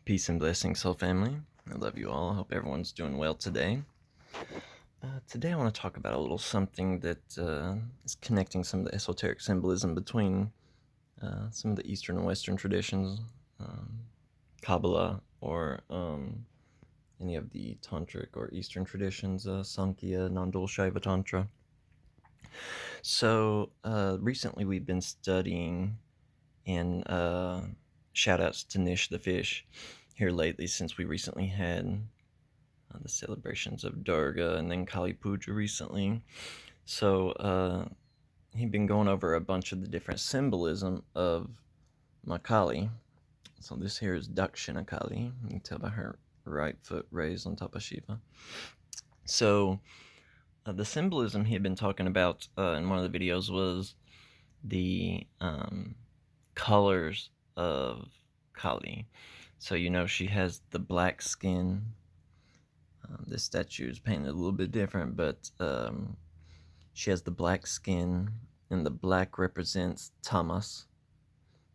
Peace and blessings, soul family. I love you all. I hope everyone's doing well today. Today I want to talk about a little something that is connecting some of the esoteric symbolism between some of the Eastern and Western traditions, Kabbalah, or any of the Tantric or Eastern traditions, Sankhya, non-dual Shaiva Tantra. So recently we've been studying in shout-outs to Nish the Fish here lately, since we recently had the celebrations of Durga and then Kali Puja recently. So he'd been going over a bunch of the different symbolism of my Kali. So this here is Dakshina Kali. You can tell by her right foot raised on top of Shiva. So the symbolism he had been talking about in one of the videos was the colors of Kali. So she has the black skin. This statue is painted a little bit different, but she has the black skin, and the black represents tamas,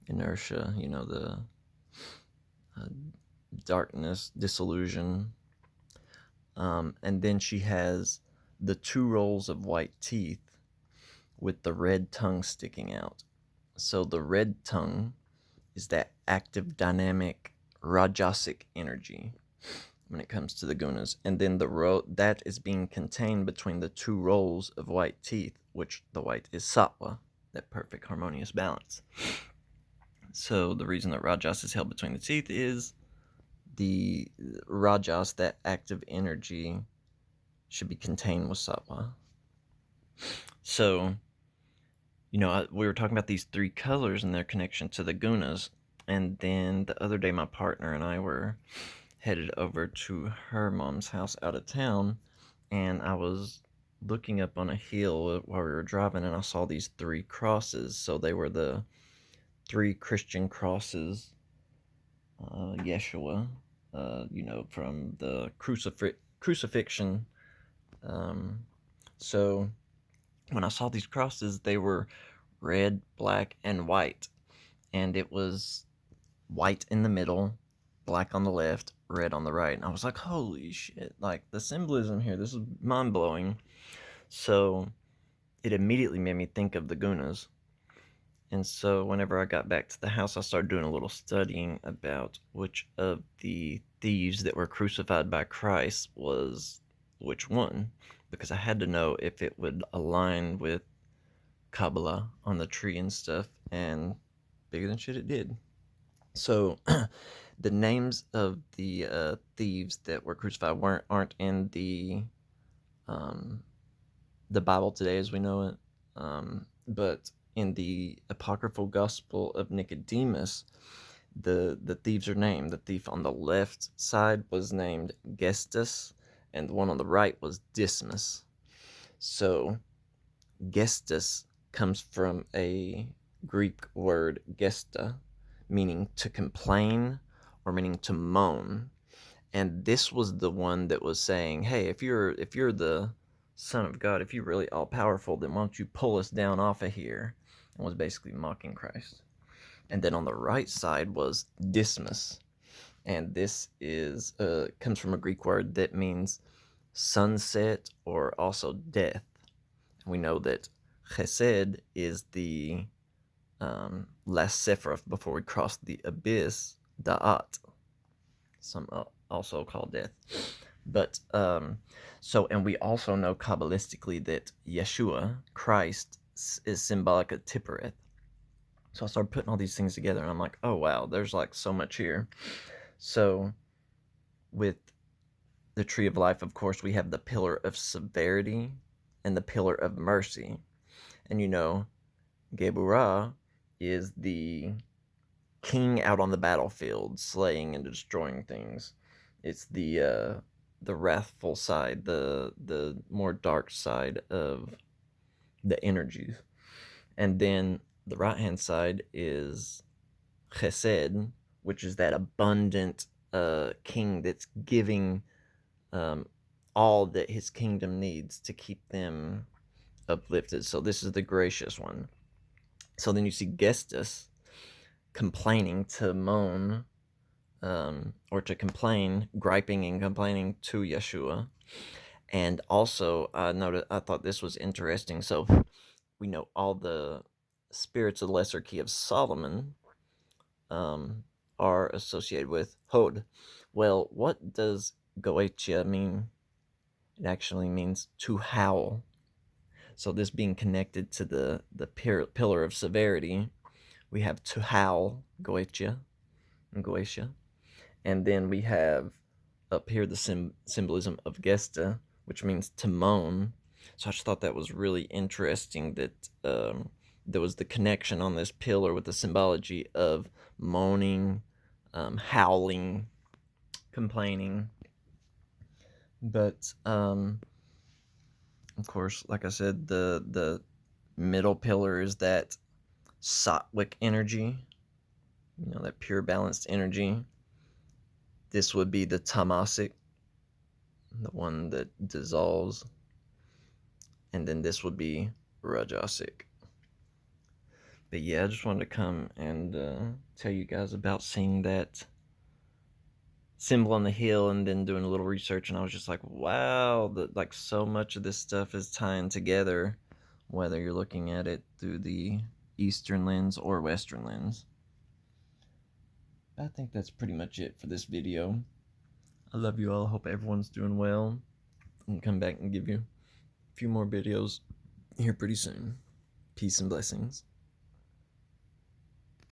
inertia, the darkness, disillusion. And then she has the 2 rows of white teeth with the red tongue sticking out. So the red tongue is that active, dynamic, rajasic energy when it comes to the Gunas. And then that is being contained between the 2 rows of white teeth, which the white is sattva, that perfect harmonious balance. So the reason that Rajas is held between the teeth is the Rajas, that active energy, should be contained with sattva. So, we were talking about these 3 colors and their connection to the Gunas. And then the other day, my partner and I were headed over to her mom's house out of town, and I was looking up on a hill while we were driving, and I saw these 3 crosses. So they were the 3 Christian crosses, Yeshua, from the Crucifixion. So when I saw these crosses, they were red, black, and white, and it was white in the middle, black on the left, red on the right. And I was like, holy shit, like the symbolism here, this is mind-blowing. So it immediately made me think of the Gunas. And so whenever I got back to the house, I started doing a little studying about which of the thieves that were crucified by Christ was which one, because I had to know if it would align with Kabbalah on the tree and stuff, and bigger than shit it did. So the names of the thieves that were crucified aren't in the Bible today as we know it, but in the apocryphal Gospel of Nicodemus, the thieves are named. The thief on the left side was named Gestas, and the one on the right was Dismas. So Gestas comes from a Greek word gesta, meaning to complain or meaning to moan. And this was the one that was saying, hey, if you're the Son of God, if you're really all powerful, then why don't you pull us down off of here? And was basically mocking Christ. And then on the right side was Dismas, and this is comes from a Greek word that means sunset or also death. We know that Chesed is the last Sephiroth before we cross the abyss, Da'at, some also called death. But and we also know Kabbalistically that Yeshua, Christ, is symbolic of Tiphereth. So I started putting all these things together, and I'm like, oh wow, there's like so much here. So with the Tree of Life, of course, we have the pillar of severity and the pillar of mercy. And Geburah is the king out on the battlefield, slaying and destroying things. It's the wrathful side, the more dark side of the energies. And then the right-hand side is Chesed, which is that abundant king that's giving all that his kingdom needs to keep them uplifted. So this is the gracious one. So then you see Gestas complaining, to moan, or to complain, griping and complaining to Yeshua. And also, I thought this was interesting. So we know all the spirits of the Lesser Key of Solomon are associated with Hod. Well, what does Goetia mean? It actually means to howl. So this being connected to the pillar of severity, we have to howl, Goetia, and Goetia. And then we have up here the symbolism of Gesta, which means to moan. So I just thought that was really interesting that there was the connection on this pillar with the symbology of moaning, howling, complaining. But of course, like I said, the middle pillar is that sattvic energy, that pure balanced energy. This would be the tamasic, the one that dissolves, and then this would be rajasic. But yeah, I just wanted to come and tell you guys about seeing that symbol on the hill and then doing a little research, and I was just like, wow, like so much of this stuff is tying together, whether you're looking at it through the Eastern lens or Western lens. I think that's pretty much it for this video. I love you all. I hope everyone's doing well. I'm come back and give you a few more videos here pretty soon. Peace and blessings.